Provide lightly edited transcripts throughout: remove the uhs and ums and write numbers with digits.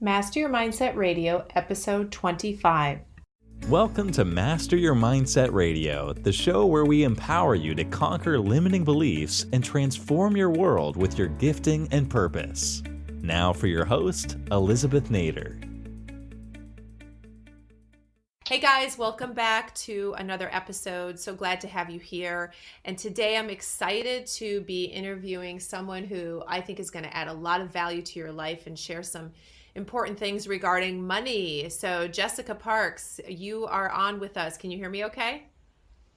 Master Your Mindset Radio, episode 25. Welcome to Master Your Mindset Radio, the show where we empower you to conquer limiting beliefs and transform your world with your gifting and purpose. Now for your host, Elizabeth Nader. Hey guys, welcome back to another episode. So glad to have you here. And today I'm excited to be interviewing someone who I think is going to add a lot of value to your life and share some important things regarding money. So Jessica Parks, you are on with us. Can you hear me okay?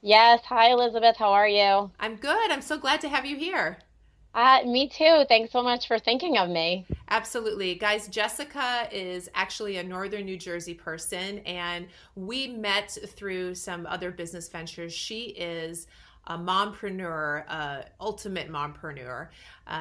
Yes. Hi, Elizabeth. How are you? I'm good. I'm so glad to have you here. Me too. Thanks so much for thinking of me. Absolutely. Guys, Jessica is actually a Northern New Jersey person, and we met through some other business ventures. She is a mompreneur, ultimate mompreneur.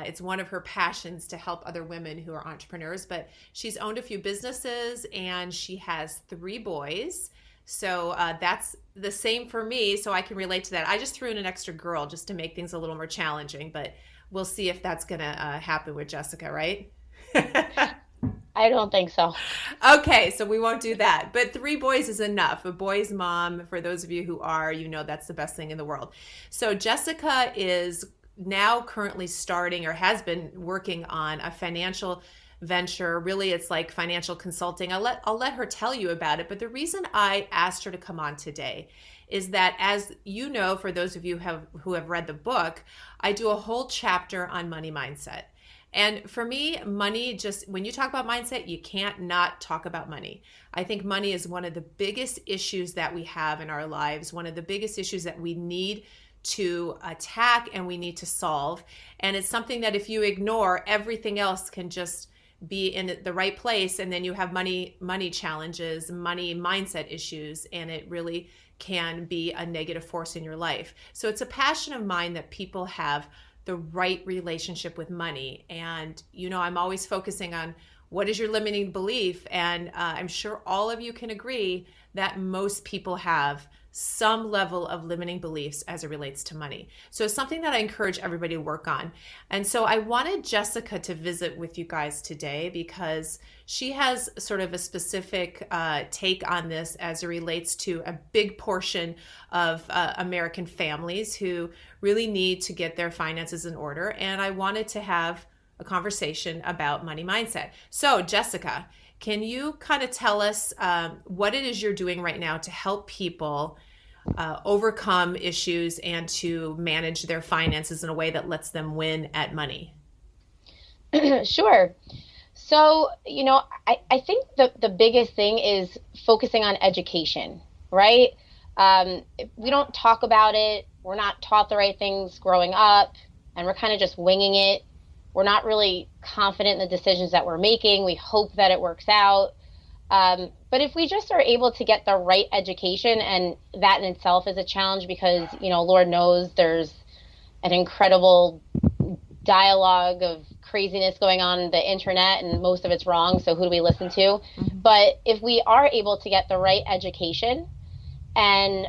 It's one of her passions to help other women who are entrepreneurs, but she's owned a few businesses and she has 3 boys. So that's the same for me, so I can relate to that. I just threw in an extra girl just to make things a little more challenging, but we'll see if that's going to happen with Jessica, right? I don't think so. Okay, so we won't do that. But 3 boys is enough. A boy's mom, for those of you who are, you know that's the best thing in the world. So Jessica is now currently starting or has been working on a financial venture. Really, it's like financial consulting. I'll let her tell you about it. But the reason I asked her to come on today is that, as you know, for those of you who have read the book, I do a whole chapter on money mindset. And for me, money, just when you talk about mindset, you can't not talk about money. I think money is one of the biggest issues that we have in our lives, one of the biggest issues that we need to attack and we need to solve. And it's something that if you ignore, everything else can just be in the right place. And then you have money challenges, money mindset issues, and it really can be a negative force in your life. So it's a passion of mine that people have the right relationship with money. And, you know, I'm always focusing on what is your limiting belief. And I'm sure all of you can agree that most people have some level of limiting beliefs as it relates to money. So it's something that I encourage everybody to work on. And so I wanted Jessica to visit with you guys today because she has sort of a specific take on this as it relates to a big portion of American families who really need to get their finances in order. And I wanted to have a conversation about money mindset. So Jessica, can you kind of tell us what it is you're doing right now to help people overcome issues and to manage their finances in a way that lets them win at money? Sure. So, you know, I think the biggest thing is focusing on education, right? If we don't talk about it, we're not taught the right things growing up, and we're kind of just winging it. We're not really confident in the decisions that we're making. We hope that it works out. But if we just are able to get the right education, and that in itself is a challenge because, you know, Lord knows there's an incredible dialogue of craziness going on the internet and most of it's wrong. So who do we listen to? Mm-hmm. But if we are able to get the right education and,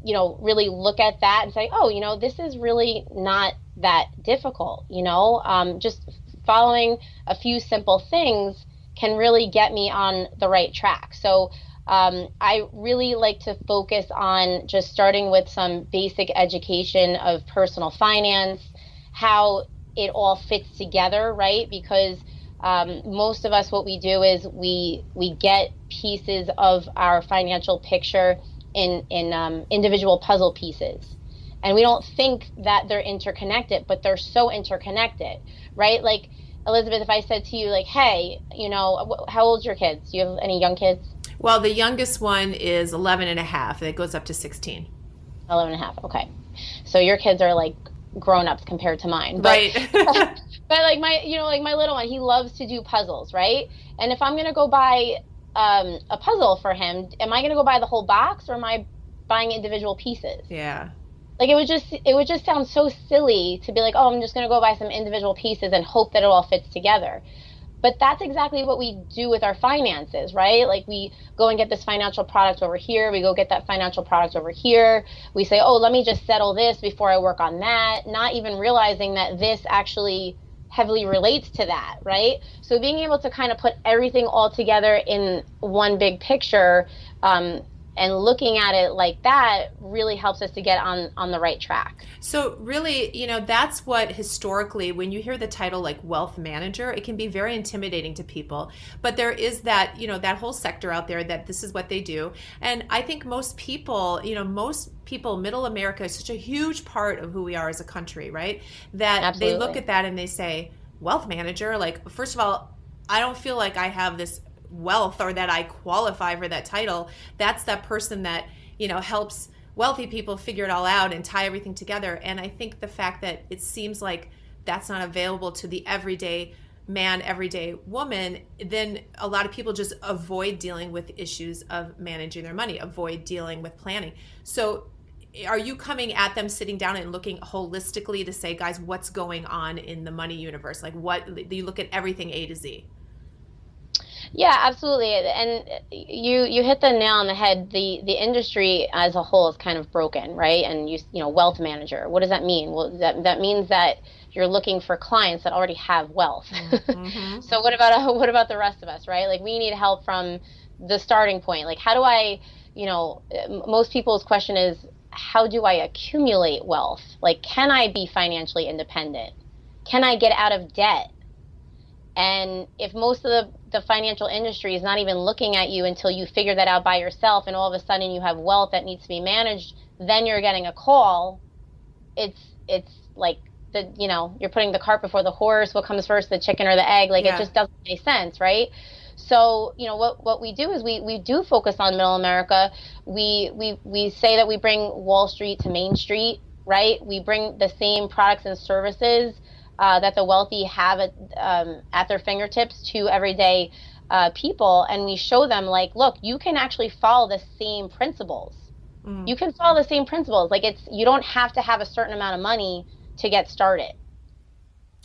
you know, really look at that and say, oh, you know, this is really not that difficult, you know, just following a few simple things can really get me on the right track. So I really like to focus on just starting with some basic education of personal finance, how it all fits together, right? Because most of us, what we do is we get pieces of our financial picture in individual puzzle pieces. And we don't think that they're interconnected, but they're so interconnected, right? Like, Elizabeth, if I said to you, like, hey, you know, how old's your kids? Do you have any young kids? Well, the youngest one is 11 and a half, and it goes up to 16. 11 and a half, okay. So your kids are like grown-ups compared to mine. But, right. But like my little one, he loves to do puzzles, right? And if I'm going to go buy a puzzle for him, am I going to go buy the whole box, or am I buying individual pieces? Yeah. Like it would just sound so silly to be like, oh, I'm just going to go buy some individual pieces and hope that it all fits together. But that's exactly what we do with our finances, right? Like we go and get this financial product over here. We go get that financial product over here. We say, oh, let me just settle this before I work on that, not even realizing that this actually heavily relates to that, right? So being able to kind of put everything all together in one big picture, and looking at it like that really helps us to get on the right track. So really, that's what historically, when you hear the title like wealth manager, it can be very intimidating to people. But there is that, that whole sector out there that this is what they do. And I think most people, middle America is such a huge part of who we are as a country, right? That Absolutely. They look at that and they say, wealth manager, like, first of all, I don't feel like I have this wealth or that I qualify for that title. That's that person that, helps wealthy people figure it all out and tie everything together. And I think the fact that it seems like that's not available to the everyday man, everyday woman, then a lot of people just avoid dealing with issues of managing their money, avoid dealing with planning. So are you coming at them sitting down and looking holistically to say, guys, what's going on in the money universe? Like, what you look at everything A to Z? Yeah, absolutely. And you hit the nail on the head. The industry as a whole is kind of broken, right? And wealth manager, what does that mean? Well, that means that you're looking for clients that already have wealth. Mm-hmm. So what about the rest of us, right? Like, we need help from the starting point. Like, how do I, most people's question is, how do I accumulate wealth? Like, can I be financially independent? Can I get out of debt? And if most of the financial industry is not even looking at you until you figure that out by yourself, and all of a sudden you have wealth that needs to be managed, then you're getting a call. It's like you're putting the cart before the horse. What comes first, the chicken or the egg? Like, yeah. It just doesn't make sense, right? So, what we do is we do focus on middle America. We say that we bring Wall Street to Main Street, right? We bring the same products and services that the wealthy have at their fingertips to everyday people. And we show them, like, look, you can actually follow the same principles. Mm. You can follow the same principles. Like, you don't have to have a certain amount of money to get started.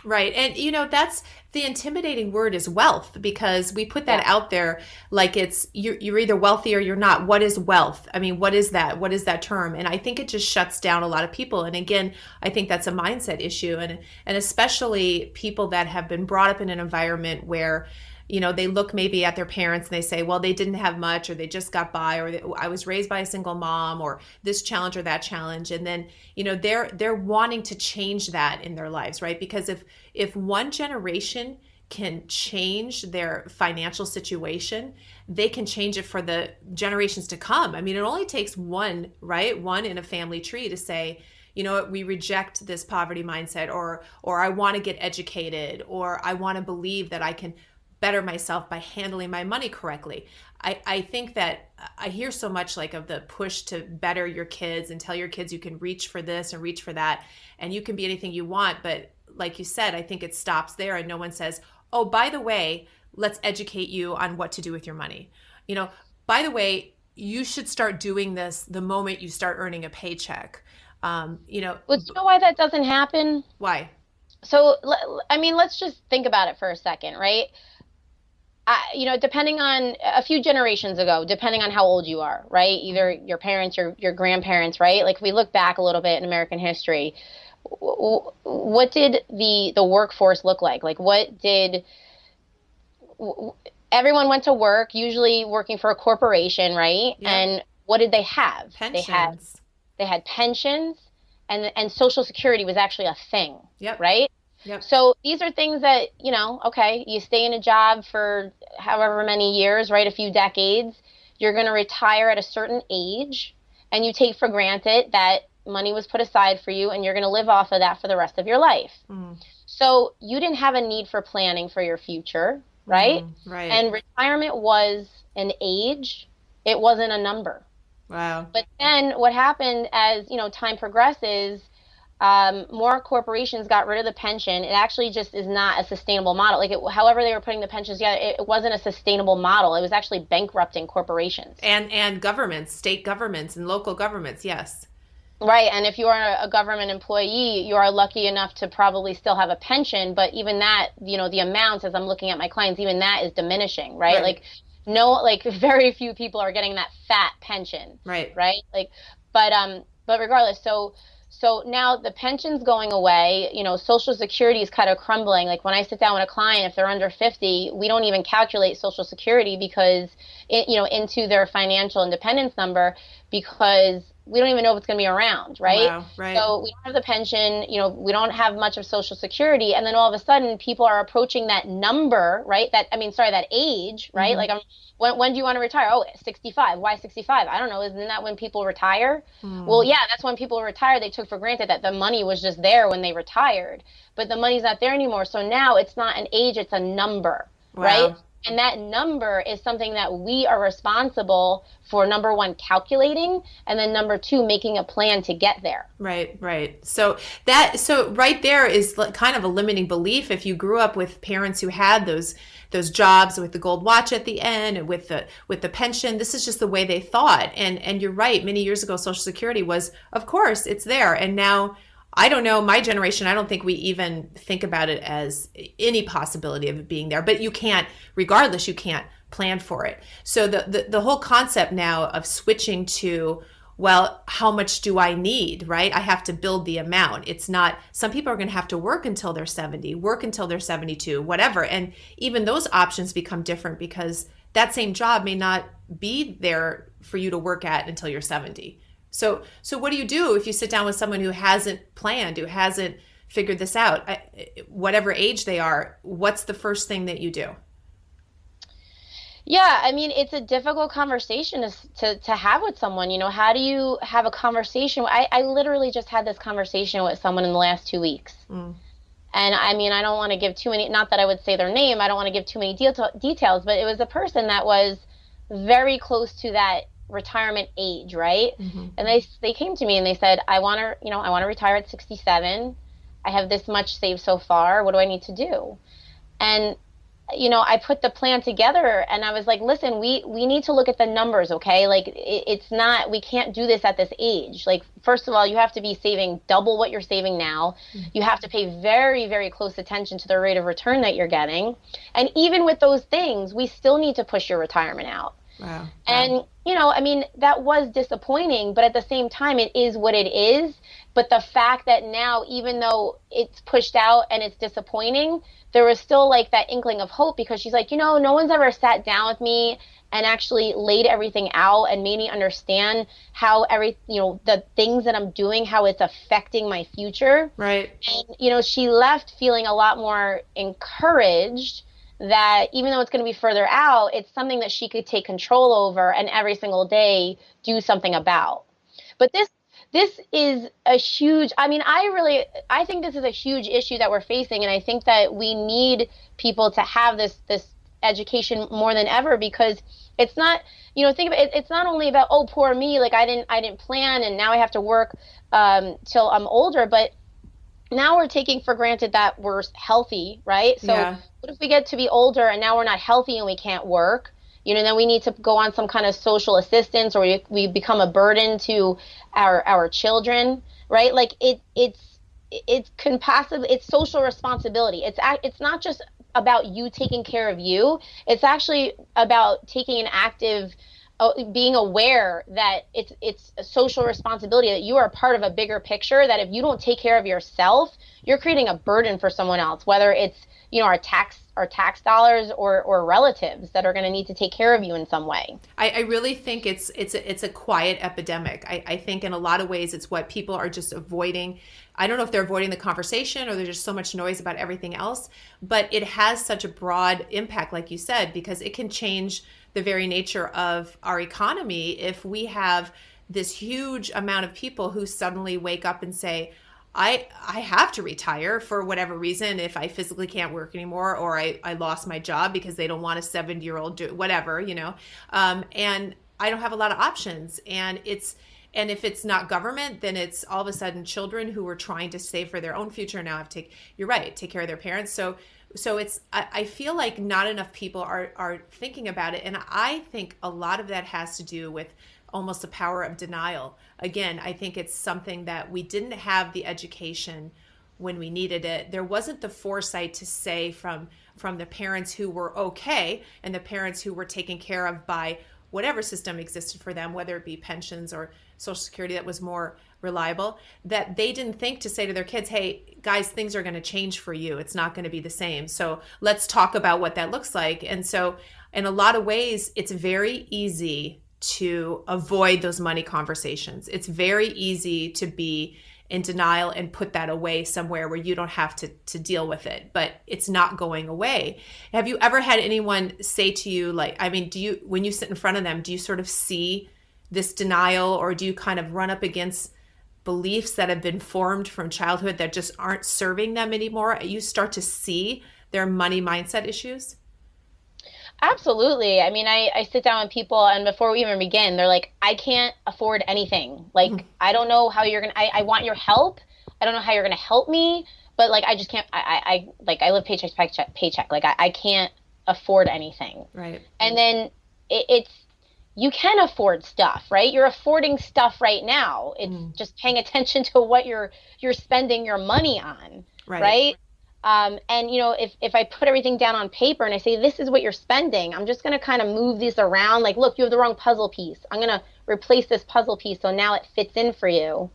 Right. And, that's the intimidating word is wealth, because we put that out there like it's you're either wealthy or you're not. What is wealth? I mean, what is that? What is that term? And I think it just shuts down a lot of people. And again, I think that's a mindset issue. And especially people that have been brought up in an environment where, they look maybe at their parents and they say, well, they didn't have much, or they just got by, or I was raised by a single mom, or this challenge or that challenge. And then, they're wanting to change that in their lives, right? Because if one generation can change their financial situation, they can change it for the generations to come. I mean, it only takes one, right? One in a family tree to say, we reject this poverty mindset, or I want to get educated, or I want to believe that I can better myself by handling my money correctly. I think that I hear so much like of the push to better your kids and tell your kids you can reach for this and reach for that, and you can be anything you want. But like you said, I think it stops there, and no one says, oh, by the way, let's educate you on what to do with your money. By the way, you should start doing this the moment you start earning a paycheck. Well, do you know why that doesn't happen? Why? So, I mean, let's just think about it for a second, right? Depending on a few generations ago, depending on how old you are, right? Either your parents or your grandparents, right? Like, if we look back a little bit in American history, what did the workforce look like? Like, everyone went to work, usually working for a corporation, right? Yep. And what did they have? Pensions. They had pensions, and Social Security was actually a thing, yep. Right? Yep. So these are things that, okay, you stay in a job for however many years, right? A few decades. You're going to retire at a certain age, and you take for granted that money was put aside for you, and you're going to live off of that for the rest of your life. Mm. So you didn't have a need for planning for your future, right? Right. And retirement was an age. It wasn't a number. Wow. But then what happened as, time progresses, more corporations got rid of the pension. It actually just is not a sustainable model. Like, however they were putting the pensions together, it wasn't a sustainable model. It was actually bankrupting corporations. And governments, state governments and local governments, yes. Right. And if you are a government employee, you are lucky enough to probably still have a pension. But even that, the amounts, as I'm looking at my clients, even that is diminishing, right? Like, very few people are getting that fat pension. Right. Right. Like, but regardless, so So now the pension's going away, Social Security is kind of crumbling. Like when I sit down with a client, if they're under 50, we don't even calculate Social Security because into their financial independence number, because we don't even know if it's going to be around, right? Wow, right. So we don't have the pension, we don't have much of Social Security, and then all of a sudden people are approaching that number, right? That age, right? Mm-hmm. Like when do you want to retire? Oh, 65. Why 65? I don't know. Isn't that when people retire? Well, yeah, that's when people retire. They took for granted that the money was just there when they retired, but the money's not there anymore. So now it's not an age, it's a number, Wow. right? And that number is something that we are responsible for, number one, calculating, and then number two, making a plan to get there. Right, right. So right there is kind of a limiting belief. If you grew up with parents who had those jobs with the gold watch at the end and with the pension, this is just the way they thought. And you're right. Many years ago, Social Security was, of course, it's there. And now, I don't know, my generation, I don't think we even think about it as any possibility of it being there. But you can't, regardless, you can't plan for it. So the whole concept now of switching to, well, how much do I need, right? I have to build the amount. It's not, some people are going to have to work until they're 70, work until they're 72, whatever. And even those options become different because that same job may not be there for you to work at until you're 70. So what do you do if you sit down with someone who hasn't planned, who hasn't figured this out, whatever age they are? What's the first thing that you do? Yeah, I mean, it's a difficult conversation to have with someone. How do you have a conversation? I literally just had this conversation with someone in the last 2 weeks. And I mean, I don't want to give too many, not that I would say their name, I don't want to give too many details, but it was a person that was very close to that retirement age, right? Mm-hmm. And they came to me and they said, I want to retire at 67. I have this much saved so far. What do I need to do? And I put the plan together and I was like, listen, we need to look at the numbers, okay? Like it's not, we can't do this at this age. Like, first of all, you have to be saving double what you're saving now. Mm-hmm. You have to pay very, very close attention to the rate of return that you're getting. And even with those things, we still need to push your retirement out. Wow. And, I mean, that was disappointing, but at the same time, it is what it is. But the fact that now, even though it's pushed out and it's disappointing, there was still like that inkling of hope, because she's like, no one's ever sat down with me and actually laid everything out and made me understand how the things that I'm doing, how it's affecting my future. Right. And, she left feeling a lot more encouraged that even though it's going to be further out, it's something that she could take control over and every single day do something about. But this is a huge, I mean, I think this is a huge issue that we're facing. And I think that we need people to have this education more than ever, because it's not, think about it, it's not only about, oh, poor me, like I didn't plan and now I have to work till I'm older, but now we're taking for granted that we're healthy, right? So yeah. What if we get to be older and now we're not healthy and we can't work? Then we need to go on some kind of social assistance, or we become a burden to our children, right? Like it's social responsibility. It's not just about you taking care of you. It's actually about taking an active, being aware that it's a social responsibility, that you are a part of a bigger picture, that if you don't take care of yourself, you're creating a burden for someone else, whether it's our tax dollars or relatives that are going to need to take care of you in some way. I really think it's a quiet epidemic. I think in a lot of ways it's what people are just avoiding. I don't know if they're avoiding the conversation or there's just so much noise about everything else, but it has such a broad impact, like you said, because it can change the very nature of our economy if we have this huge amount of people who suddenly wake up and say, I have to retire for whatever reason, if I physically can't work anymore, or I lost my job because they don't want a 70-year-old do whatever, and I don't have a lot of options. And if it's not government, then it's all of a sudden children who are trying to save for their own future now have to take care of their parents. So it's, I feel like not enough people are thinking about it. And I think a lot of that has to do with almost the power of denial. Again, I think it's something that we didn't have the education when we needed it. There wasn't the foresight to say from the parents who were okay and the parents who were taken care of by whatever system existed for them, whether it be pensions or Social Security that was more reliable, that they didn't think to say to their kids, hey, guys, things are going to change for you. It's not going to be the same. So let's talk about what that looks like. And so in a lot of ways, it's very easy to avoid those money conversations. It's very easy to be in denial and put that away somewhere where you don't have to deal with it, but it's not going away. Have you ever had anyone say to you, like, I mean, when you sit in front of them, do you sort of see this denial, or do you kind of run up against beliefs that have been formed from childhood that just aren't serving them anymore? You start to see their money mindset issues? Absolutely. I mean, I sit down with people, and before we even begin, they're like, I can't afford anything. Like, I don't know how you're going to, I want your help. I don't know how you're going to help me, but like, I just can't, I live paycheck to paycheck. Like, I can't afford anything. Right. And then you can afford stuff, right? You're affording stuff right now. It's just paying attention to what you're spending your money on. Right. And, you know, if I put everything down on paper and I say, this is what you're spending, I'm just going to kind of move these around. Like, look, you have the wrong puzzle piece. I'm going to replace this puzzle piece so now it fits in for you.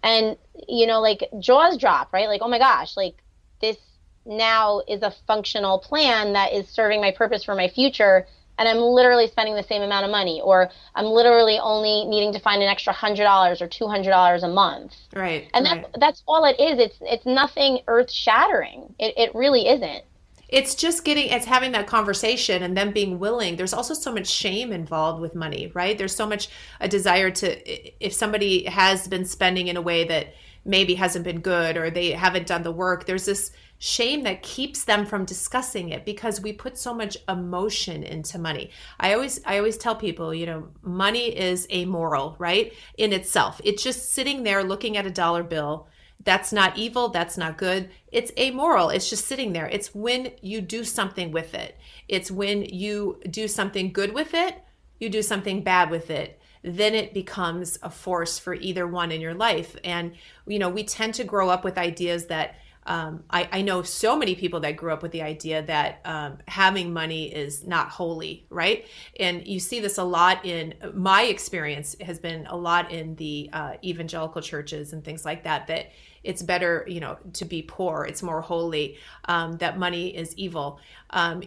And, you know, like, jaws drop, right? Like, oh my gosh, like, this now is a functional plan that is serving my purpose for my future. And I'm literally spending the same amount of money, or I'm literally only needing to find an extra $100 or $200 a month. Right. And that's all it is. It's nothing earth shattering. It really isn't. It's just it's having that conversation and them being willing. There's also so much shame involved with money, right? There's so much a desire to, if somebody has been spending in a way that maybe hasn't been good, or they haven't done the work, there's this shame that keeps them from discussing it, because we put so much emotion into money. I always tell people, you know, money is amoral, right? In itself. It's just sitting there looking at a dollar bill. That's not evil. That's not good. It's amoral. It's just sitting there. It's when you do something with it. It's when you do something good with it, you do something bad with it, then it becomes a force for either one in your life. And, you know, we tend to grow up with ideas that, I know so many people that grew up with the idea that having money is not holy, right? And you see this a lot in, my experience has been a lot in the evangelical churches and things like that, that it's better, you know, to be poor. It's more holy, that money is evil.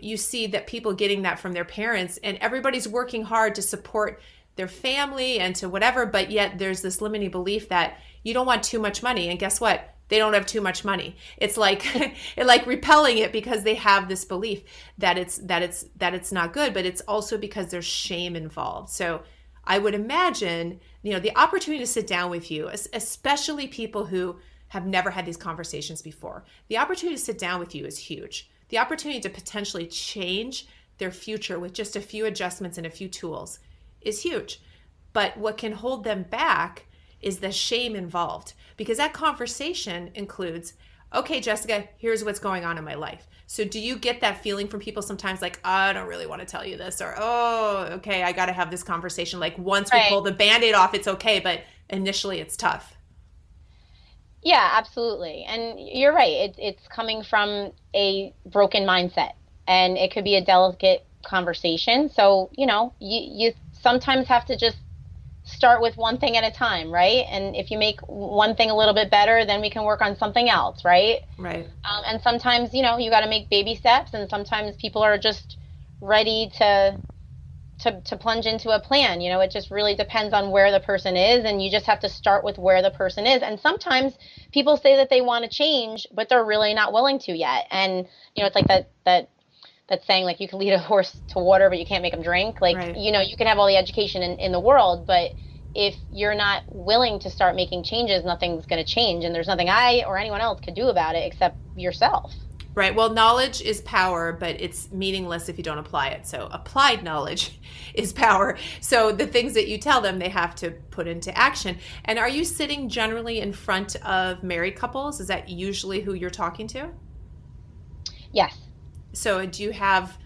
You see that people getting that from their parents, and everybody's working hard to support their family and to whatever, but yet there's this limiting belief that you don't want too much money. And guess what? They don't have too much money. It's like like repelling it, because they have this belief that it's not good, but it's also because there's shame involved. So I would imagine, you know, the opportunity to sit down with you, especially people who have never had these conversations before, the opportunity to sit down with you is huge. The opportunity to potentially change their future with just a few adjustments and a few tools is huge. But what can hold them back is the shame involved, because that conversation includes, okay, Jessica, here's what's going on in my life. So do you get that feeling from people sometimes, like, oh, I don't really want to tell you this, or, oh, okay, I got to have this conversation. Like, once we pull the Band-Aid off, it's okay, but initially it's tough. Yeah, absolutely. And you're right. It's coming from a broken mindset, and it could be a delicate conversation. So, you know, you sometimes have to just start with one thing at a time, right? And if you make one thing a little bit better, then we can work on something else, right? Right. And sometimes, you know, you got to make baby steps, and sometimes people are just ready to plunge into a plan. You know, it just really depends on where the person is, and you just have to start with where the person is. And sometimes people say that they want to change, but they're really not willing to yet. And, you know, it's like that saying, like, you can lead a horse to water, but you can't make them drink. Like, right. You know, you can have all the education in the world, but if you're not willing to start making changes, nothing's going to change. And there's nothing I or anyone else could do about it except yourself. Right. Well, knowledge is power, but it's meaningless if you don't apply it. So applied knowledge is power. So the things that you tell them, they have to put into action. And are you sitting generally in front of married couples? Is that usually who you're talking to? Yes. So do you have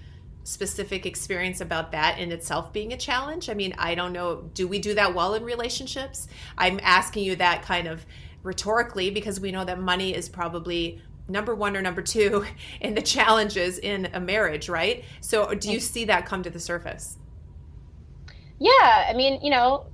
specific experience about that in itself being a challenge? I mean, I don't know. Do we do that well in relationships? I'm asking you that kind of rhetorically, because we know that money is probably number one or number two in the challenges in a marriage, right? So do you see that come to the surface? Yeah. I mean, you know,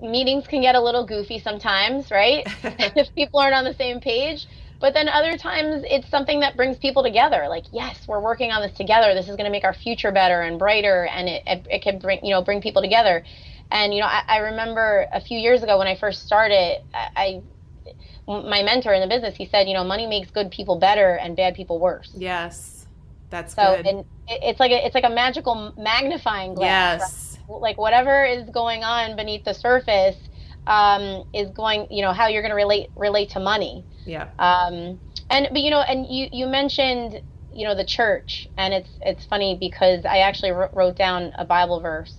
meetings can get a little goofy sometimes, right? If people aren't on the same page. But then other times it's something that brings people together. Like, yes, we're working on this together. This is going to make our future better and brighter, and it can bring people together. And I remember a few years ago when I first started, my mentor in the business, he said, money makes good people better and bad people worse. Yes, that's so good. And it's like a magical magnifying glass. Yes. Right? Like whatever is going on beneath the surface is going, how you're going to relate to money. Yeah. And you mentioned, the church, and it's funny because I actually wrote down a Bible verse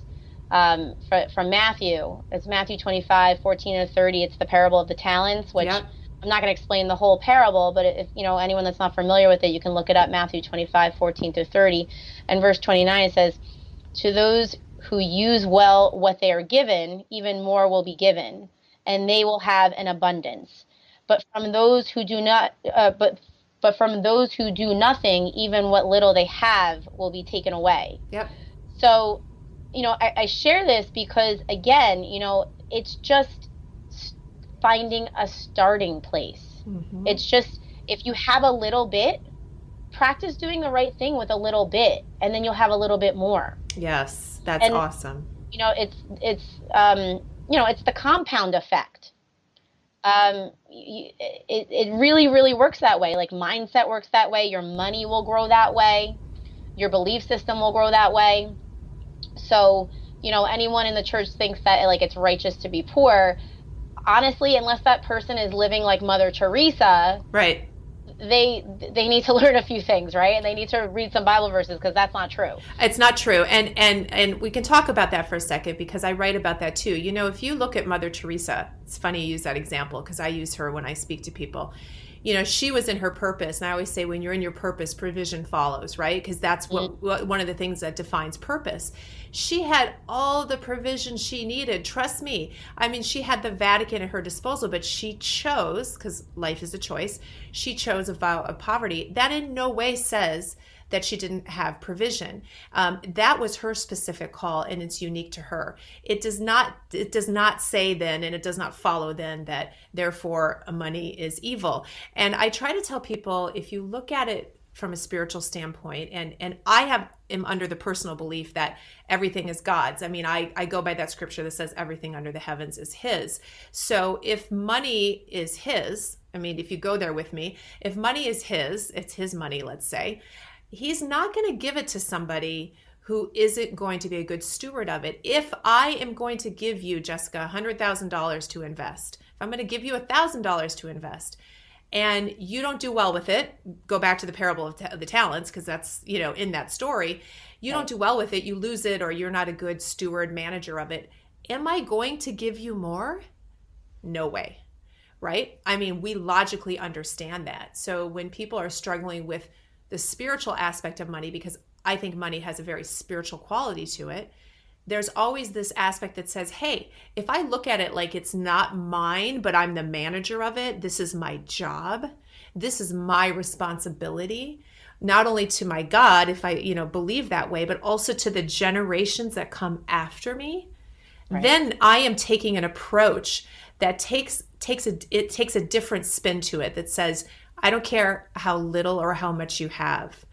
from Matthew. It's Matthew 25:14-30. It's the parable of the talents, which Yep. I'm not going to explain the whole parable, but if anyone that's not familiar with it, you can look it up. Matthew 25:14-30, and verse 29 says, "To those who use well what they are given, even more will be given, and they will have an abundance. But from those who do not, but from those who do nothing, even what little they have will be taken away." Yep. So, I share this because, again, it's just finding a starting place. Mm-hmm. It's just, if you have a little bit, practice doing the right thing with a little bit, and then you'll have a little bit more. Yes, that's awesome. It's the compound effect. It really, really works that way. Like, mindset works that way. Your money will grow that way. Your belief system will grow that way. So, anyone in the church thinks that like it's righteous to be poor. Honestly, unless that person is living like Mother Teresa, right, they need to learn a few things, right? And they need to read some Bible verses, because that's not true. It's not true. And we can talk about that for a second, because I write about that too. If you look at Mother Teresa, it's funny you use that example, because I use her when I speak to people. She was in her purpose. And I always say, when you're in your purpose, provision follows, right? Because that's one of the things that defines purpose. She had all the provision she needed. Trust me. I mean, she had the Vatican at her disposal, but she chose, because life is a choice, she chose a vow of poverty. That in no way says that she didn't have provision. That was her specific call, and it's unique to her. It does not say then, and it does not follow then, that therefore money is evil. And I try to tell people, if you look at it from a spiritual standpoint, and I am under the personal belief that everything is God's. I mean, I go by that scripture that says everything under the heavens is his. So if money is his, I mean, if you go there with me, if money is his, it's his money, let's say, he's not going to give it to somebody who isn't going to be a good steward of it. If I am going to give you, Jessica, $100,000 to invest, if I'm going to give you $1,000 to invest, and you don't do well with it, go back to the parable of the talents, because that's, in that story, you don't do well with it, you lose it, or you're not a good steward, manager of it. Am I going to give you more? No way, right? I mean, we logically understand that. So when people are struggling with the spiritual aspect of money, because I think money has a very spiritual quality to it, there's always this aspect that says, hey, if I look at it like it's not mine, but I'm the manager of it, this is my job, this is my responsibility, not only to my God, if I, believe that way, but also to the generations that come after me, right. Then I am taking an approach that takes a different spin to it, that says, I don't care how little or how much you have,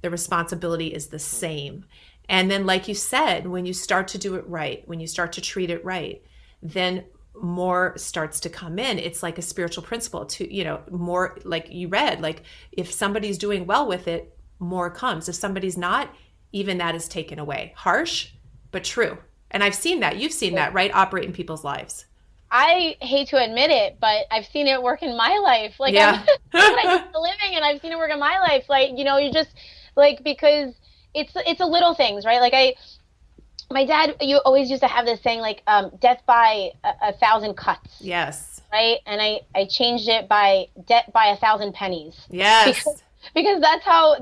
the responsibility is the same. And then, like you said, when you start to do it right, when you start to treat it right, then more starts to come in. It's like a spiritual principle to, more, like you read, like if somebody's doing well with it, more comes. If somebody's not, even that is taken away. Harsh, but true. And I've seen that. You've seen that, right? Operate in people's lives. I hate to admit it, but I've seen it work in my life. Like, yeah. I'm like a living, and I've seen it work in my life. Like, you just like, because it's a little things, right? Like my dad, you always used to have this saying, like, death by 1,000 cuts. Yes. Right. And I changed it by debt by 1,000 pennies. Yes. Because that's how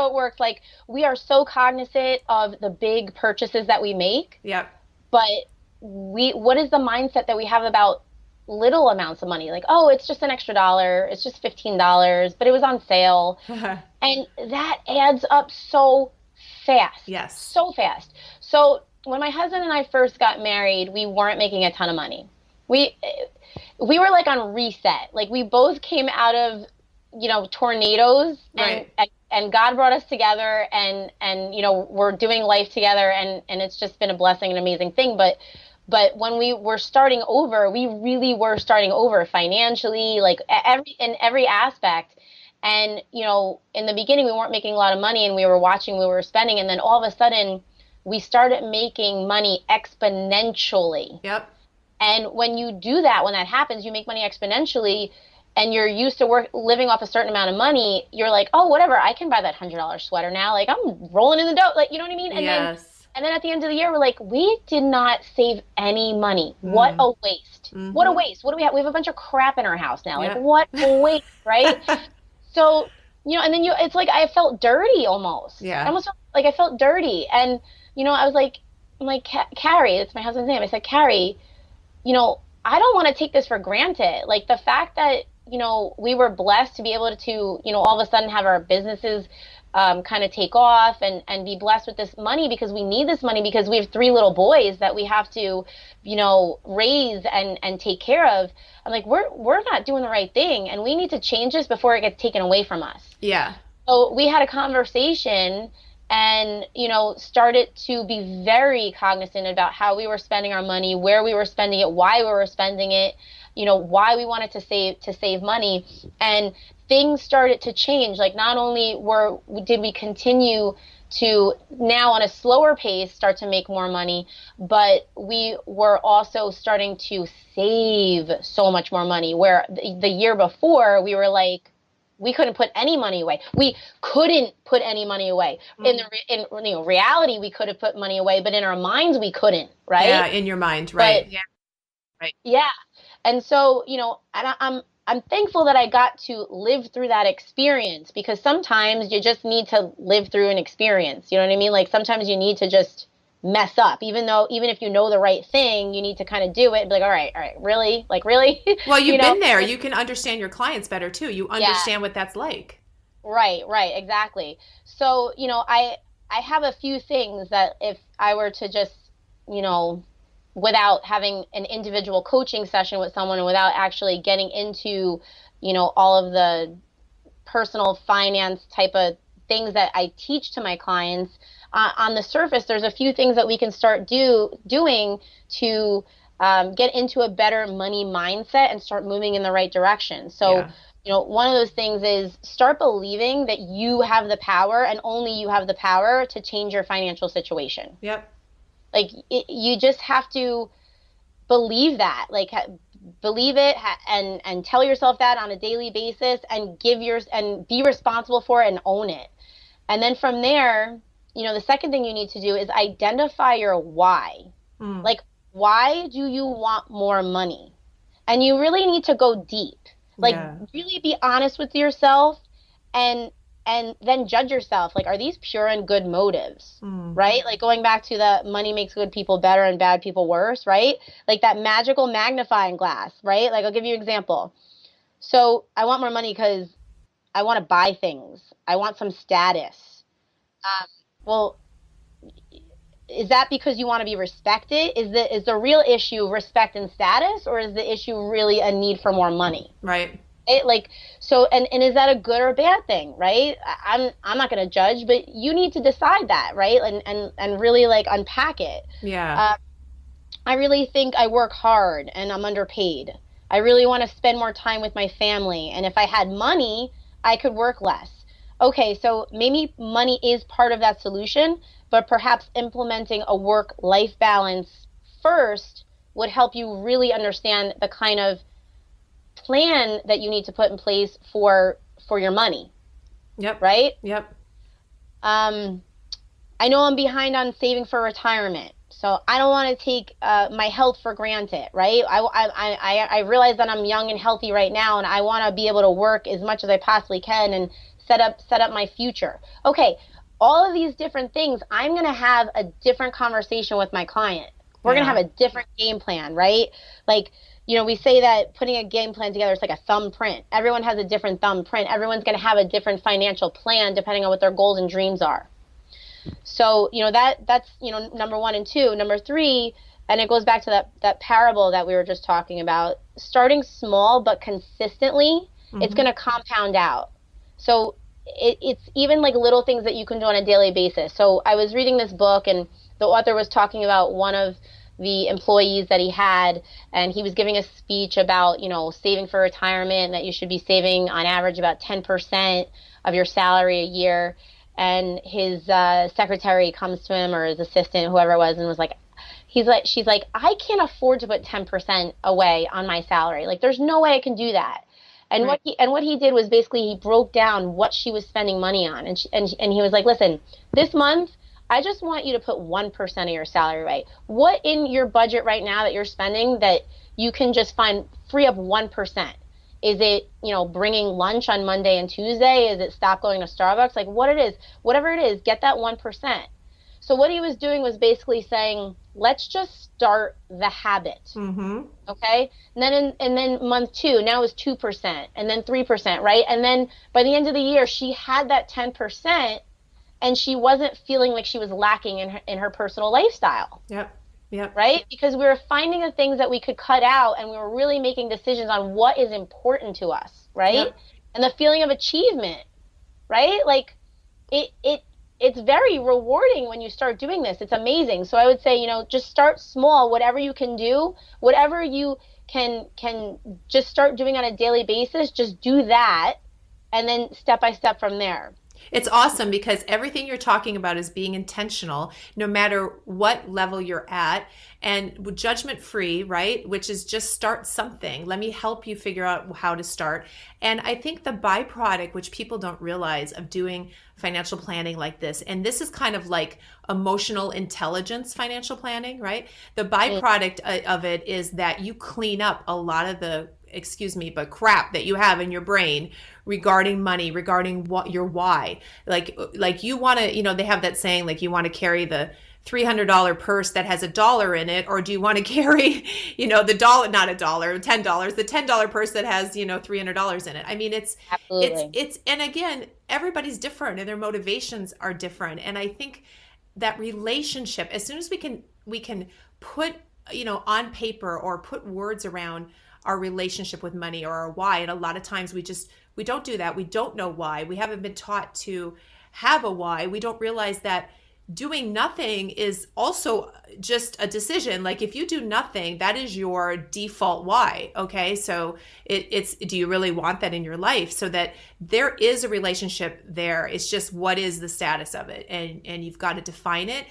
it works. Like, we are so cognizant of the big purchases that we make. Yep. But what is the mindset that we have about little amounts of money? Like, oh, it's just an extra $1, it's just $15, but it was on sale. And that adds up so fast. Yes. So fast. So when my husband and I first got married, we weren't making a ton of money. we we were like on reset. Like we both came out of, tornadoes, Right. and God brought us together, and we're doing life together, and it's just been a blessing, an amazing thing. But when we were starting over, we really were starting over financially, like in every aspect. And in the beginning, we weren't making a lot of money, and we were watching, we were spending, and then all of a sudden, we started making money exponentially. Yep. And when you do that, when that happens, you make money exponentially, and you're used to living off a certain amount of money. You're like, oh, whatever, I can buy that $100 sweater now. Like I'm rolling in the dough. Like, you know what I mean? And then at the end of the year, we're like, we did not save any money. What a waste. Mm-hmm. What a waste. What do we have? We have a bunch of crap in our house now. Like, what a waste, right? So, and then it's like I felt dirty almost. Yeah. I almost felt like I felt dirty. And, I was like, Carrie, that's my husband's name. I said, Carrie, I don't want to take this for granted. Like the fact that, we were blessed to be able to, all of a sudden have our businesses kind of take off and be blessed with this money, because we need this money because we have 3 little boys that we have to, raise and take care of. I'm like, we're not doing the right thing, and we need to change this before it gets taken away from us. Yeah. So we had a conversation and, started to be very cognizant about how we were spending our money, where we were spending it, why we were spending it, why we wanted to save money. And things started to change. Like not only did we continue to now on a slower pace start to make more money, but we were also starting to save so much more money, where the year before we were like, we couldn't put any money away. We couldn't put any money away. Mm-hmm. In reality, we could have put money away, but in our minds, we couldn't, right? Yeah, in your mind, right? But, yeah, right. Yeah, and so and I'm thankful that I got to live through that experience, because sometimes you just need to live through an experience. You know what I mean? Like sometimes you need to just mess up, even if you know the right thing, you need to kind of do it and be like, all right, really? Like really? Well, you've been there. You can understand your clients better too. You understand what that's like. Right, exactly. So, I have a few things that if I were to just, without having an individual coaching session with someone and without actually getting into, all of the personal finance type of things that I teach to my clients, on the surface, there's a few things that we can start doing to get into a better money mindset and start moving in the right direction. So, one of those things is start believing that you have the power, and only you have the power to change your financial situation. Yep. Like you just have to believe that, believe it and tell yourself that on a daily basis, and and be responsible for it and own it. And then from there, the second thing you need to do is identify your why. Like, why do you want more money? And you really need to go deep. Like, really be honest with yourself, and then judge yourself. Like, are these pure and good motives? Right? Like, going back to the money makes good people better and bad people worse, right? Like that magical magnifying glass, right? Like, I'll give you an example. So I want more money because I want to buy things. I want some status. Well, is that because you want to be respected? Is the real issue respect and status, or is the issue really a need for more money? Right. And is that a good or bad thing, right? I'm not going to judge, but you need to decide that, right? And really unpack it. Yeah. I really think I work hard and I'm underpaid. I really want to spend more time with my family, and if I had money, I could work less. Okay, so maybe money is part of that solution, but perhaps implementing a work-life balance first would help you really understand the kind of plan that you need to put in place for your money. Yep. Right? Yep. I know I'm behind on saving for retirement, so I don't want to take my health for granted, right? I realize that I'm young and healthy right now, and I want to be able to work as much as I possibly can and set up my future. Okay, all of these different things, I'm going to have a different conversation with my client. We're going to have a different game plan, right? Like, we say that putting a game plan together is like a thumbprint. Everyone has a different thumbprint. Everyone's going to have a different financial plan depending on what their goals and dreams are. So, that's, number one. And two, number three, and it goes back to that parable that we were just talking about, starting small but consistently, it's going to compound out. So it's even like little things that you can do on a daily basis. So I was reading this book, and the author was talking about one of the employees that he had, and he was giving a speech about, saving for retirement, that you should be saving on average about 10% of your salary a year. And his secretary comes to him, or his assistant, whoever it was, and was like, she's like, I can't afford to put 10% away on my salary. Like, there's no way I can do that. And right. what he did was basically he broke down what she was spending money on, and he was like, listen, this month I just want you to put 1% of your salary away. What in your budget right now that you're spending that you can just free up 1%? Is it, bringing lunch on Monday and Tuesday? Is it stop going to Starbucks? Like, whatever it is, get that 1%. So what he was doing was basically saying, let's just start the habit. Mm-hmm. Okay. And then month 2, now is 2%, and then 3%, right? And then by the end of the year, she had that 10%, and she wasn't feeling like she was lacking in her personal lifestyle. Yep. Right? Because we were finding the things that we could cut out, and we were really making decisions on what is important to us, right? Yep. And the feeling of achievement, right? Like it's very rewarding when you start doing this. It's amazing. So I would say, just start small, whatever you can do, whatever you can just start doing on a daily basis, just do that, and then step by step from there. It's awesome because everything you're talking about is being intentional, no matter what level you're at, and judgment free, right? Which is just start something. Let me help you figure out how to start. And I think the byproduct, which people don't realize, of doing financial planning like this, and this is kind of like emotional intelligence financial planning, right? The byproduct of it is that you clean up a lot of the crap that you have in your brain regarding money, regarding what your why. Like you want to, they have that saying, like, you want to carry the $300 purse that has $1 in it, or do you want to carry, the $10, the $10 purse that has, $300 in it? I mean, it's, and again, everybody's different and their motivations are different. And I think that relationship, as soon as we can put, on paper or put words around our relationship with money or our why. And a lot of times we don't do that. We don't know why. We haven't been taught to have a why. We don't realize that doing nothing is also just a decision. Like, if you do nothing, that is your default why. Okay. So it's, do you really want that in your life? So that there is a relationship there. It's just, what is the status of it? And you've got to define it.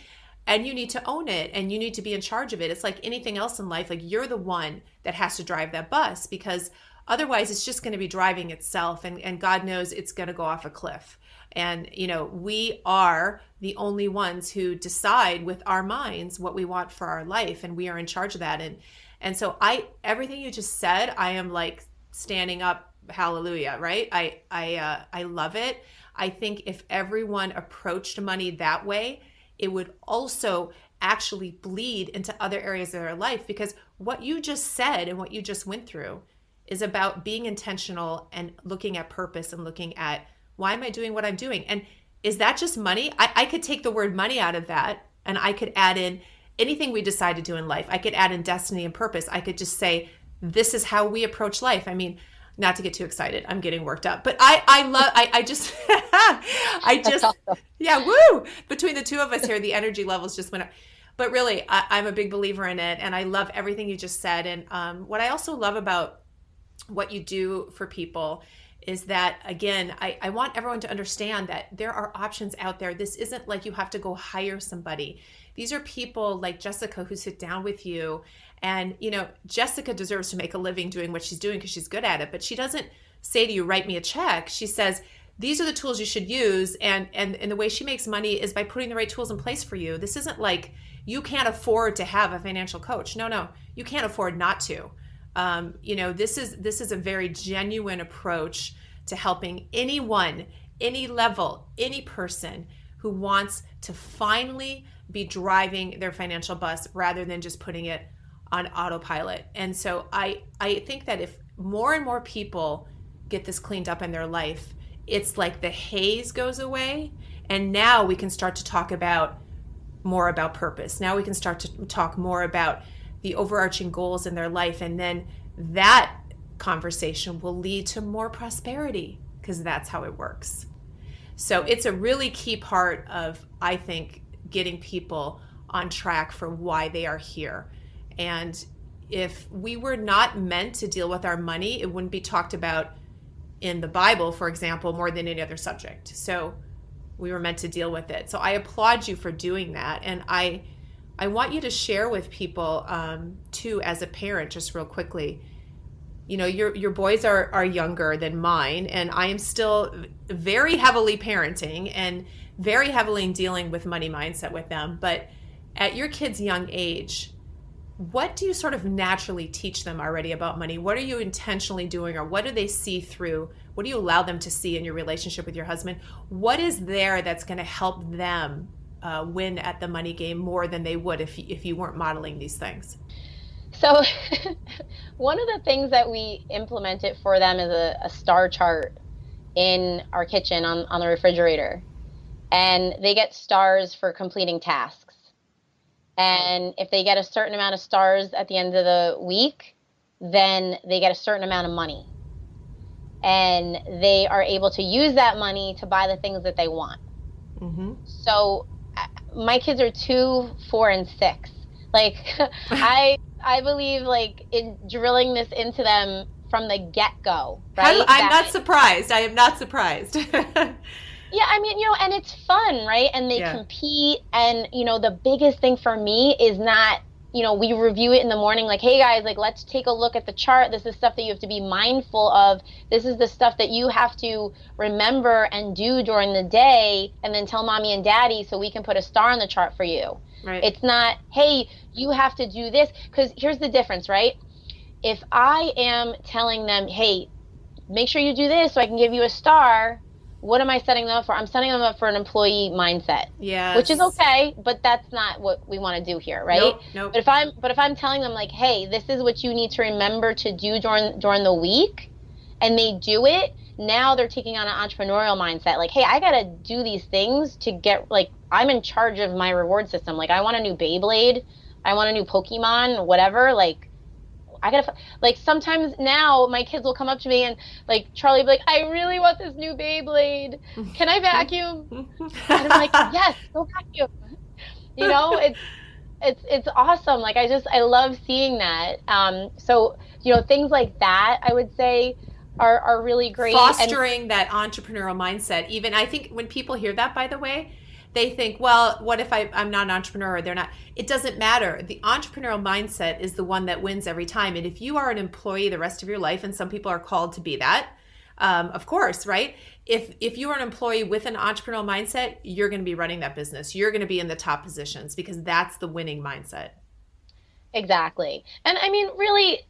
And you need to own it, and you need to be in charge of it. It's like anything else in life. Like, you're the one that has to drive that bus, because otherwise it's just going to be driving itself, and God knows it's going to go off a cliff. And, we are the only ones who decide with our minds what we want for our life, and we are in charge of that. And so everything you just said, I am like standing up, hallelujah, right? I love it. I think if everyone approached money that way, it would also actually bleed into other areas of their life, because what you just said and what you just went through is about being intentional and looking at purpose and looking at, why am I doing what I'm doing? And is that just money? I could take the word money out of that, and I could add in anything we decide to do in life. I could add in destiny and purpose. I could just say, this is how we approach life. I mean, not to get too excited, I'm getting worked up, but I just awesome. Yeah, woo! Between the two of us here, the energy levels just went up. But really, I'm a big believer in it, and I love everything you just said. And what I also love about what you do for people is that, again, I want everyone to understand that there are options out there. This isn't like you have to go hire somebody. These are people like Jessica who sit down with you. And, Jessica deserves to make a living doing what she's doing because she's good at it. But she doesn't say to you, write me a check. She says, these are the tools you should use. And the way she makes money is by putting the right tools in place for you. This isn't like you can't afford to have a financial coach. No, you can't afford not to. This is a very genuine approach to helping anyone, any level, any person who wants to finally be driving their financial bus rather than just putting it on autopilot. And so I think that if more and more people get this cleaned up in their life, it's like the haze goes away And now we can start to talk more about purpose. Now we can start to talk more about the overarching goals in their life. And then that conversation will lead to more prosperity, because that's how it works. So it's a really key part of, I think, getting people on track for why they are here. And if we were not meant to deal with our money, it wouldn't be talked about in the Bible, for example, more than any other subject. So we were meant to deal with it. So I applaud you for doing that. And I want you to share with people, too, as a parent, just real quickly. You know, your boys are younger than mine, and I am still very heavily parenting and very heavily dealing with money mindset with them. But at your kids' young age, what do you sort of naturally teach them already about money? What are you intentionally doing, or what do they see through? What do you allow them to see in your relationship with your husband? What is there that's going to help them win at the money game more than they would if you weren't modeling these things? So one of the things that we implemented for them is a star chart in our kitchen on the refrigerator. And they get stars for completing tasks. And if they get a certain amount of stars at the end of the week, then they get a certain amount of money. And they are able to use that money to buy the things that they want. Mm-hmm. So my kids are 2, 4, and 6. Like, I believe, like, in drilling this into them from the get-go, right? I'm not surprised. I am not surprised. Yeah, I mean, and it's fun, right? And they compete. And, the biggest thing for me is not, we review it in the morning, like, hey guys, like, let's take a look at the chart. This is stuff that you have to be mindful of. This is the stuff that you have to remember and do during the day, and then tell mommy and daddy so we can put a star on the chart for you. Right. It's not, hey, you have to do this. Because here's the difference, right? If I am telling them, hey, make sure you do this so I can give you a star, what am I setting them up for? I'm setting them up for an employee mindset. Yeah. Which is okay, but that's not what we want to do here, right? Nope. But if I'm telling them, like, hey, this is what you need to remember to do during the week, and they do it, now they're taking on an entrepreneurial mindset. Like, hey, I got to do these things to get, like, I'm in charge of my reward system. Like, I want a new Beyblade, I want a new Pokemon, whatever. Like, I gotta, like, sometimes now my kids will come up to me and, like, Charlie will be like, I really want this new Beyblade. Can I vacuum? And I'm like, yes, go vacuum. It's awesome. Like, I love seeing that. So, things like that, I would say, are really great. Fostering that entrepreneurial mindset. Even, I think when people hear that, by the way, they think, well, what if I'm not an entrepreneur, or they're not? It doesn't matter. The entrepreneurial mindset is the one that wins every time. And if you are an employee the rest of your life, and some people are called to be that, of course, right? If you are an employee with an entrepreneurial mindset, you're going to be running that business. You're going to be in the top positions, because that's the winning mindset. Exactly. And I mean, really,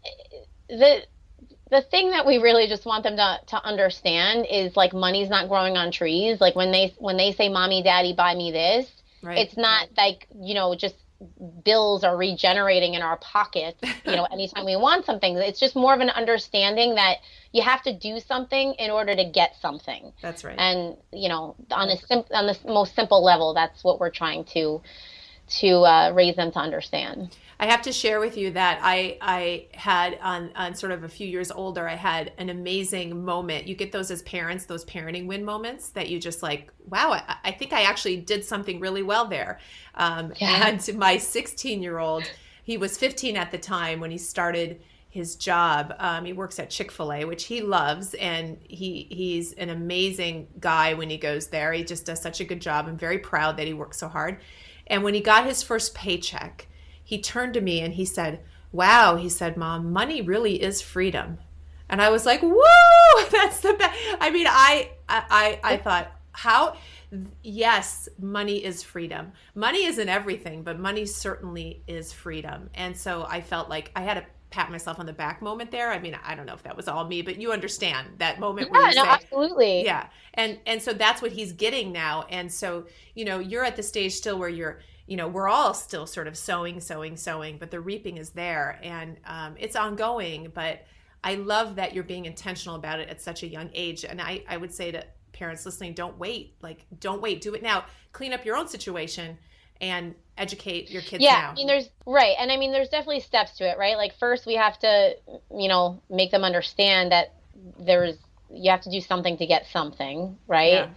the thing that we really just want them to understand is, like, money's not growing on trees. Like, when they say, mommy, daddy, buy me this, right. It's not like, just bills are regenerating in our pockets, anytime we want something. It's just more of an understanding that you have to do something in order to get something. That's right. And, on the most simple level, that's what we're trying to raise them to understand. I have to share with you that I had on sort of a few years older, I had an amazing moment. You get those as parents, those parenting win moments that you just like, wow, I think I actually did something really well there. And my 16-year-old, he was 15 at the time when he started his job. He works at Chick-fil-A, which he loves, and he's an amazing guy when he goes there. He just does such a good job. I'm very proud that he works so hard. And when he got his first paycheck, he turned to me and he said, wow, he said, Mom, money really is freedom. And I was like, woo, that's the best. I mean, I thought, how? Yes, money is freedom. Money isn't everything, but money certainly is freedom. And so I felt like I had a pat myself on the back moment there. I mean, I don't know if that was all me, but you understand that moment where you say, absolutely. Yeah. And so that's what he's getting now. And so, you're at the stage still where you're, we're all still sort of sowing, but the reaping is there, and it's ongoing. But I love that you're being intentional about it at such a young age. And I would say to parents listening, don't wait. Like, don't wait. Do it now. Clean up your own situation and educate your kids now. I mean, there's definitely steps to it, right? Like first we have to, make them understand that you have to do something to get something, right? Yeah.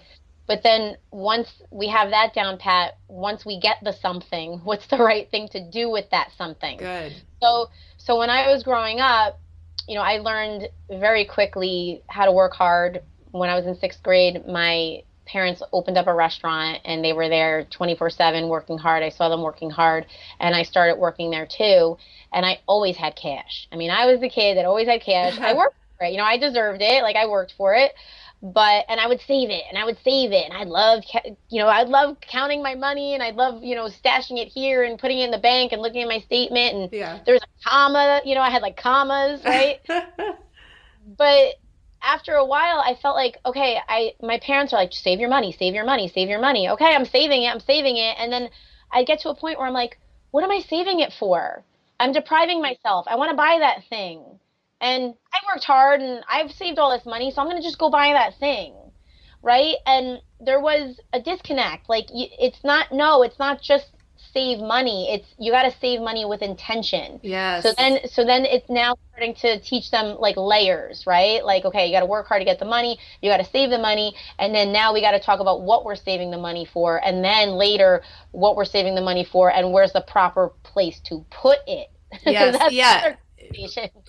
But then once we have that down pat, once we get the something, what's the right thing to do with that something? Good. So when I was growing up, I learned very quickly how to work hard. When I was in 6th grade, my parents opened up a restaurant and they were there 24/7 working hard. I saw them working hard and I started working there too. And I always had cash. I mean, I was the kid that always had cash. I worked for it. I deserved it. Like I worked for it. And I would save it and I would save it. And I'd love counting my money and I'd love, stashing it here and putting it in the bank and looking at my statement. And there's a comma, I had like commas, right? But after a while, I felt like, okay, my parents are like, save your money, save your money, save your money. Okay, I'm saving it. And then I get to a point where I'm like, what am I saving it for? I'm depriving myself. I want to buy that thing. And I worked hard and I've saved all this money, so I'm going to just go buy that thing. Right? And there was a disconnect. Like, it's not just save money. You got to save money with intention. Yes. So then it's now starting to teach them like layers, right? Like, okay, you got to work hard to get the money, you got to save the money, and then now we got to talk about what we're saving the money for, and then later what we're saving the money for and where's the proper place to put it. Yes.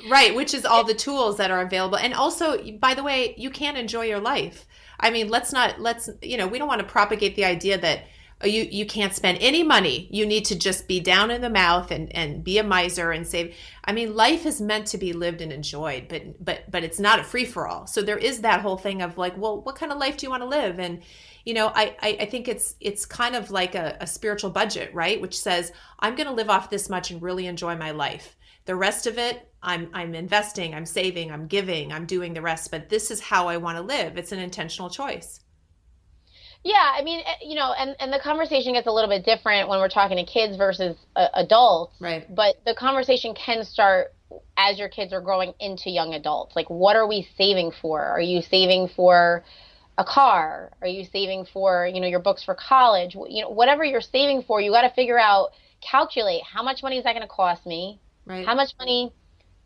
Right, which is all the tools that are available. And also, by the way, you can enjoy your life. I mean, we don't want to propagate the idea that you can't spend any money. You need to just be down in the mouth and be a miser and save. I mean, life is meant to be lived and enjoyed, but it's not a free for all. So there is that whole thing of like, well, what kind of life do you want to live? And I think it's kind of like a spiritual budget, right? Which says I'm going to live off this much and really enjoy my life. The rest of it, I'm investing, I'm saving, I'm giving, I'm doing the rest. But this is how I want to live. It's an intentional choice. Yeah, I mean, and the conversation gets a little bit different when we're talking to kids versus adults. Right. But the conversation can start as your kids are growing into young adults. Like, what are we saving for? Are you saving for a car? Are you saving for, your books for college? Whatever you're saving for, you got to figure out, calculate how much money is that going to cost me? Right. How much money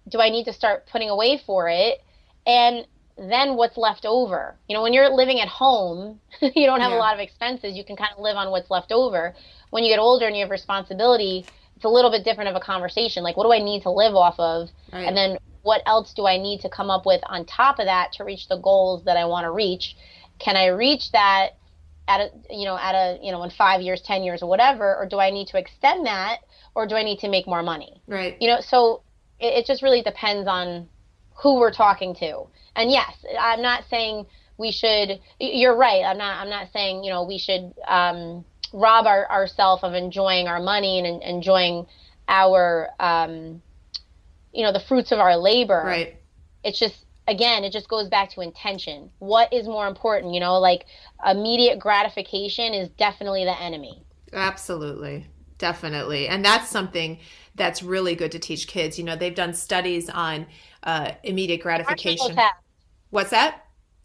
do I need to start putting away for it? And then what's left over? When you're living at home, you don't have a lot of expenses. You can kind of live on what's left over. When you get older and you have responsibility, it's a little bit different of a conversation. Like, what do I need to live off of? Right. And then what else do I need to come up with on top of that to reach the goals that I want to reach? Can I reach that in 5 years, 10 years, or whatever? Or do I need to extend that? Or do I need to make more money? Right. So it just really depends on who we're talking to. And yes, I'm not saying we should, you're right. I'm not saying, we should rob ourselves of enjoying our money and enjoying our, the fruits of our labor. Right. It's just, again, it just goes back to intention. What is more important? Like immediate gratification is definitely the enemy. Absolutely. Definitely. And that's something that's really good to teach kids. They've done studies on immediate gratification. What's that?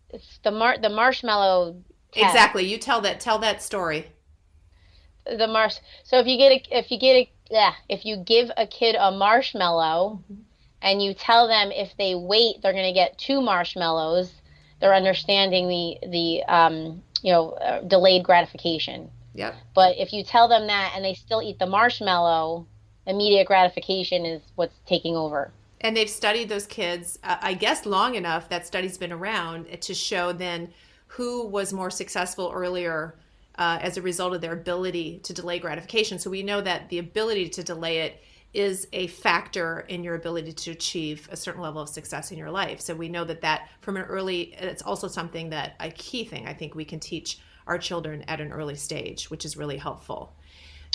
It's the marshmallow test. Exactly. You tell that story. So if you give a kid a marshmallow and you tell them if they wait they're going to get 2 marshmallows, they're understanding the delayed gratification. Yep. But if you tell them that and they still eat the marshmallow, immediate gratification is what's taking over. And they've studied those kids, I guess, long enough, that study's been around, to show then who was more successful earlier as a result of their ability to delay gratification. So we know that the ability to delay it is a factor in your ability to achieve a certain level of success in your life. So we know that from an early, it's also something that a key thing I think we can teach our children at an early stage, which is really helpful.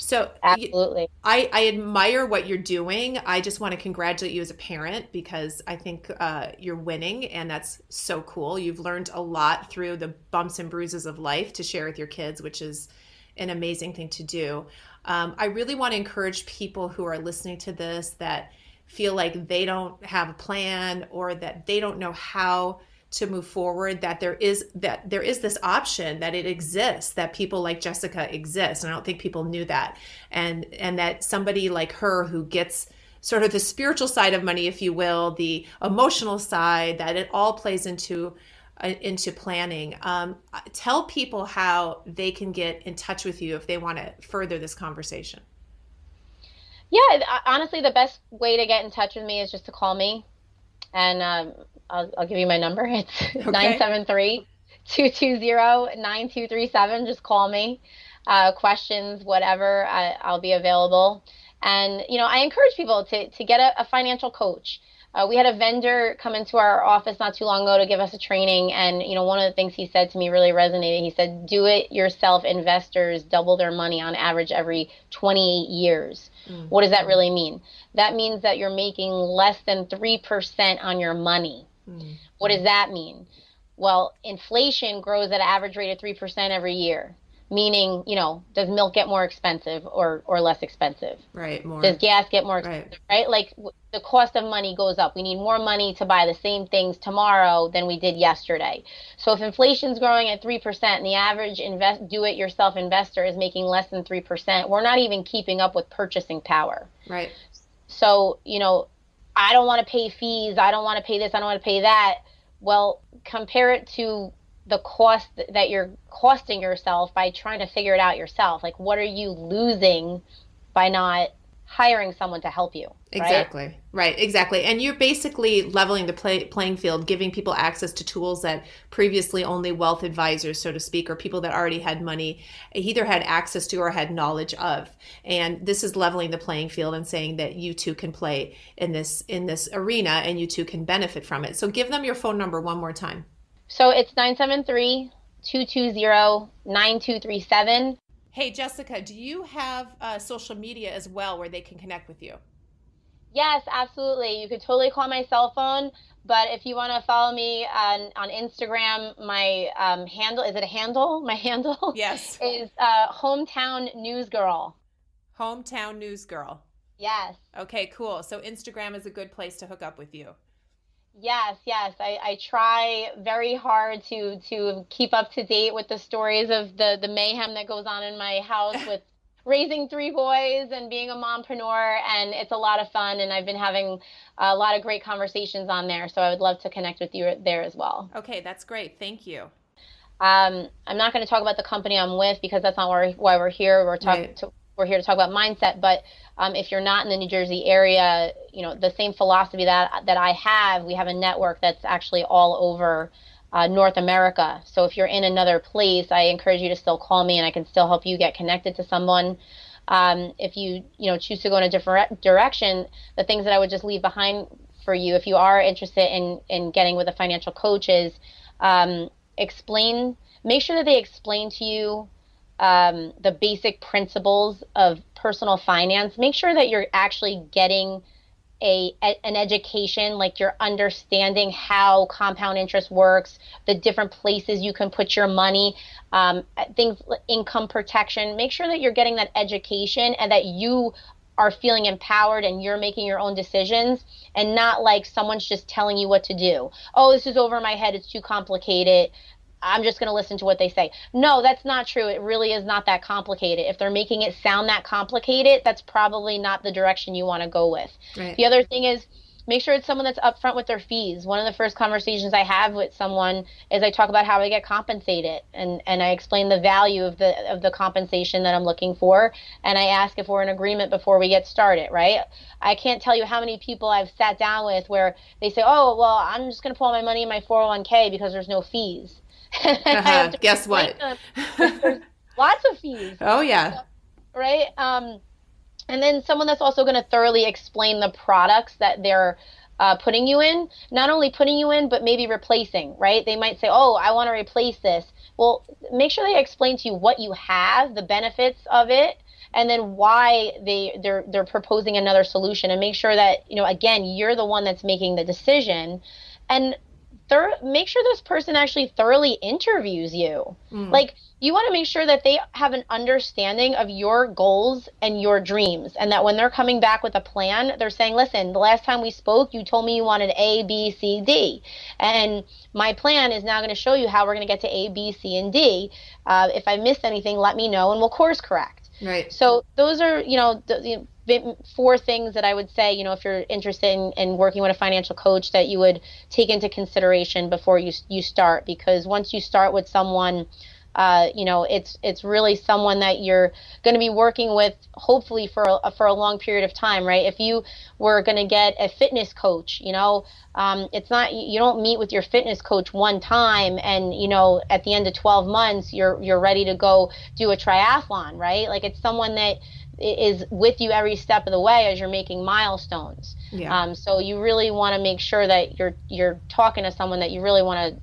So absolutely, I admire what you're doing. I just want to congratulate you as a parent because I think you're winning, and that's so cool. You've learned a lot through the bumps and bruises of life to share with your kids, which is an amazing thing to do. I really want to encourage people who are listening to this that feel like they don't have a plan or that they don't know how to move forward, that there is this option, that it exists, that people like Jessica exist. And I don't think people knew that. And that somebody like her who gets sort of the spiritual side of money, if you will, the emotional side, that it all plays into planning. Tell people how they can get in touch with you if they want to further this conversation. Yeah, honestly, the best way to get in touch with me is just to call me. And I'll give you my number. It's Okay. 973-220-9237. Just call me. Questions, whatever, I'll be available. And, I encourage people to get a financial coach. We had a vendor come into our office not too long ago to give us a training. And, one of the things he said to me really resonated. He said, do-it-yourself investors double their money on average every 28 years. Mm. What does that really mean? That means that you're making less than 3% on your money. Mm. What does that mean? Well, inflation grows at an average rate of 3% every year. Meaning, does milk get more expensive or less expensive? Right, more. Does gas get more expensive, right? Like the cost of money goes up. We need more money to buy the same things tomorrow than we did yesterday. So if inflation's growing at 3% and the average do-it-yourself investor is making less than 3%, we're not even keeping up with purchasing power. Right. So, I don't want to pay fees. I don't want to pay this. I don't want to pay that. Well, compare it to the cost that you're costing yourself by trying to figure it out yourself. Like, what are you losing by not hiring someone to help you? Exactly. Right. Exactly. And you're basically leveling the playing field, giving people access to tools that previously only wealth advisors, so to speak, or people that already had money either had access to or had knowledge of. And this is leveling the playing field and saying that you too can play in this arena and you too can benefit from it. So give them your phone number one more time. So it's 973-220-9237. Hey, Jessica, do you have social media as well where they can connect with you? Yes, absolutely. You could totally call my cell phone, but if you want to follow me on Instagram, my handle, is it a handle? My handle yes. is Hometown News Girl. Hometown News Girl. Yes. Okay, cool. So Instagram is a good place to hook up with you. Yes. I try very hard to keep up to date with the stories of the mayhem that goes on in my house with raising 3 boys and being a mompreneur, and it's a lot of fun, and I've been having a lot of great conversations on there, so I would love to connect with you there as well. Okay, that's great. Thank you. I'm not going to talk about the company I'm with because that's not why we're here. We're here to talk about mindset, but if you're not in the New Jersey area, the same philosophy that I have, we have a network that's actually all over North America. So if you're in another place, I encourage you to still call me and I can still help you get connected to someone. If you choose to go in a different direction, the things that I would just leave behind for you, if you are interested in getting with a financial coach, is make sure that they explain to you the basic principles of personal finance. Make sure that you're actually getting an education, like you're understanding how compound interest works, the different places you can put your money, things, income protection. Make sure that you're getting that education and that you are feeling empowered and you're making your own decisions and not like someone's just telling you what to do. Oh, this is over my head. It's too complicated. I'm just going to listen to what they say. No, that's not true. It really is not that complicated. If they're making it sound that complicated, that's probably not the direction you want to go with. Right. The other thing is make sure it's someone that's upfront with their fees. One of the first conversations I have with someone is I talk about how I get compensated, and I explain the value of the compensation that I'm looking for, and I ask if we're in agreement before we get started, right? I can't tell you how many people I've sat down with where they say, oh, well, I'm just going to put all my money in my 401k because there's no fees. Guess what? There's lots of fees. Oh, yeah. Right? And then someone that's also going to thoroughly explain the products that they're putting you in. Not only putting you in, but maybe replacing, right? They might say, oh, I want to replace this. Well, make sure they explain to you what you have, the benefits of it, and then why they're proposing another solution. And make sure that, again, you're the one that's making the decision. And make sure this person actually thoroughly interviews you. Like, you want to make sure that they have an understanding of your goals and your dreams, and that when they're coming back with a plan, they're saying, listen, the last time we spoke, you told me you wanted A, B, C, D. And my plan is now going to show you how we're going to get to A, B, C, and D. If I missed anything, let me know and we'll course correct. Right. So those are, the 4 things that I would say, if you're interested in working with a financial coach, that you would take into consideration before you start. Because once you start with someone, it's really someone that you're going to be working with, hopefully for a long period of time, right? If you were going to get a fitness coach, it's not, you don't meet with your fitness coach one time and, at the end of 12 months, you're ready to go do a triathlon, right? Like, it's someone that is with you every step of the way as you're making milestones. Yeah. So you really want to make sure that you're talking to someone that you really want to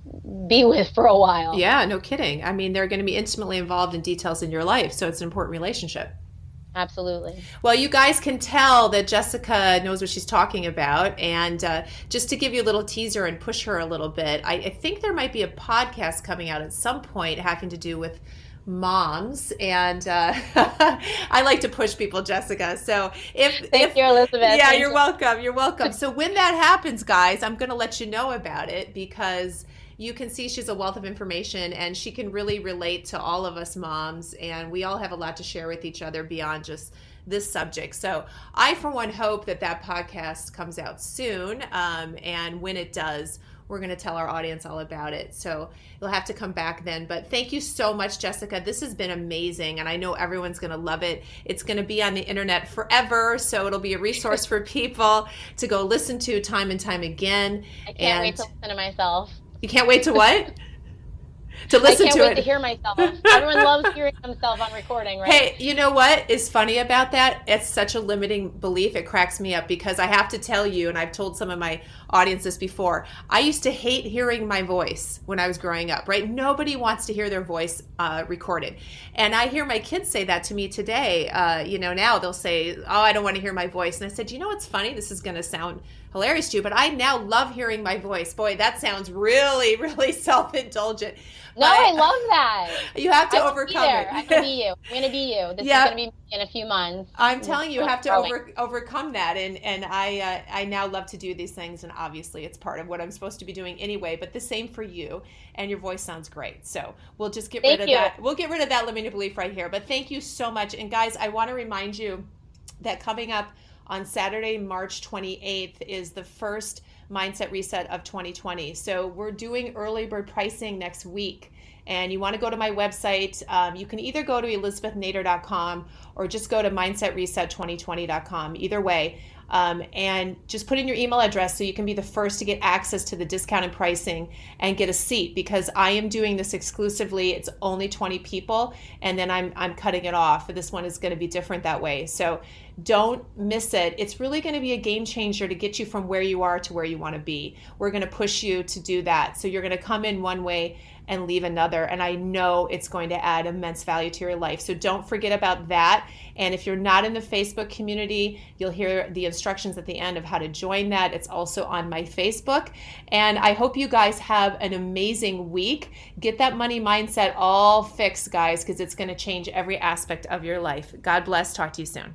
be with for a while. Yeah, no kidding. I mean, they're going to be intimately involved in details in your life, so it's an important relationship. Absolutely. Well, you guys can tell that Jessica knows what she's talking about. And just to give you a little teaser and push her a little bit, I think there might be a podcast coming out at some point having to do with moms, and I like to push people, Jessica. So Thank you, Elizabeth. Yeah, you're welcome. You're welcome. So when that happens, guys, I'm going to let you know about it, because you can see she's a wealth of information and she can really relate to all of us moms, and we all have a lot to share with each other beyond just this subject. So I, for one, hope that podcast comes out soon, and when it does, we're going to tell our audience all about it. So you'll have to come back then. But thank you so much, Jessica. This has been amazing, and I know everyone's going to love it. It's going to be on the internet forever, so it'll be a resource for people to go listen to time and time again. I can't wait to listen to myself. You can't wait to what? To listen to it. I can't wait to hear myself. Everyone loves hearing themselves on recording, right? Hey, you know what is funny about that? It's such a limiting belief. It cracks me up, because I have to tell you, and I've told some of my audience this before, I used to hate hearing my voice when I was growing up, right? Nobody wants to hear their voice recorded. And I hear my kids say that to me today. Now they'll say, oh, I don't want to hear my voice. And I said, what's funny? This is going to sound hilarious to you, but I now love hearing my voice. Boy, that sounds really, really self-indulgent. No, I love that. You have to overcome it. I'm going to be you. I'm going to be you. This is going to be me in a few months. I'm telling you, you have to overcome that. And I now love to do these things. And obviously it's part of what I'm supposed to be doing anyway, but the same for you. And your voice sounds great. So we'll just get rid of that. We'll get rid of that limiting belief right here. But thank you so much. And guys, I want to remind you that coming up on Saturday, March 28th is the first Mindset Reset of 2020. So we're doing early bird pricing next week. And you want to go to my website. You can either go to elizabethnader.com or just go to mindsetreset2020.com. Either way. And just put in your email address so you can be the first to get access to the discounted pricing and get a seat, because I am doing this exclusively. It's only 20 people, and then I'm cutting it off. This one is going to be different that way. So don't miss it. It's really going to be a game changer to get you from where you are to where you want to be. We're going to push you to do that. So you're going to come in one way and leave another. And I know it's going to add immense value to your life. So don't forget about that. And if you're not in the Facebook community, you'll hear the instructions at the end of how to join that. It's also on my Facebook. And I hope you guys have an amazing week. Get that money mindset all fixed, guys, because it's going to change every aspect of your life. God bless. Talk to you soon.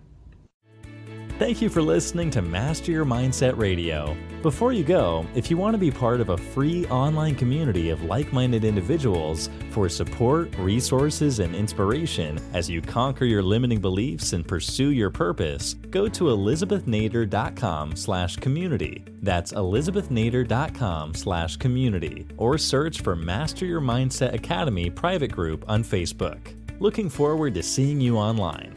Thank you for listening to Master Your Mindset Radio. Before you go, if you want to be part of a free online community of like-minded individuals for support, resources, and inspiration as you conquer your limiting beliefs and pursue your purpose, go to elizabethnader.com/community. That's elizabethnader.com/community, or search for Master Your Mindset Academy private group on Facebook. Looking forward to seeing you online.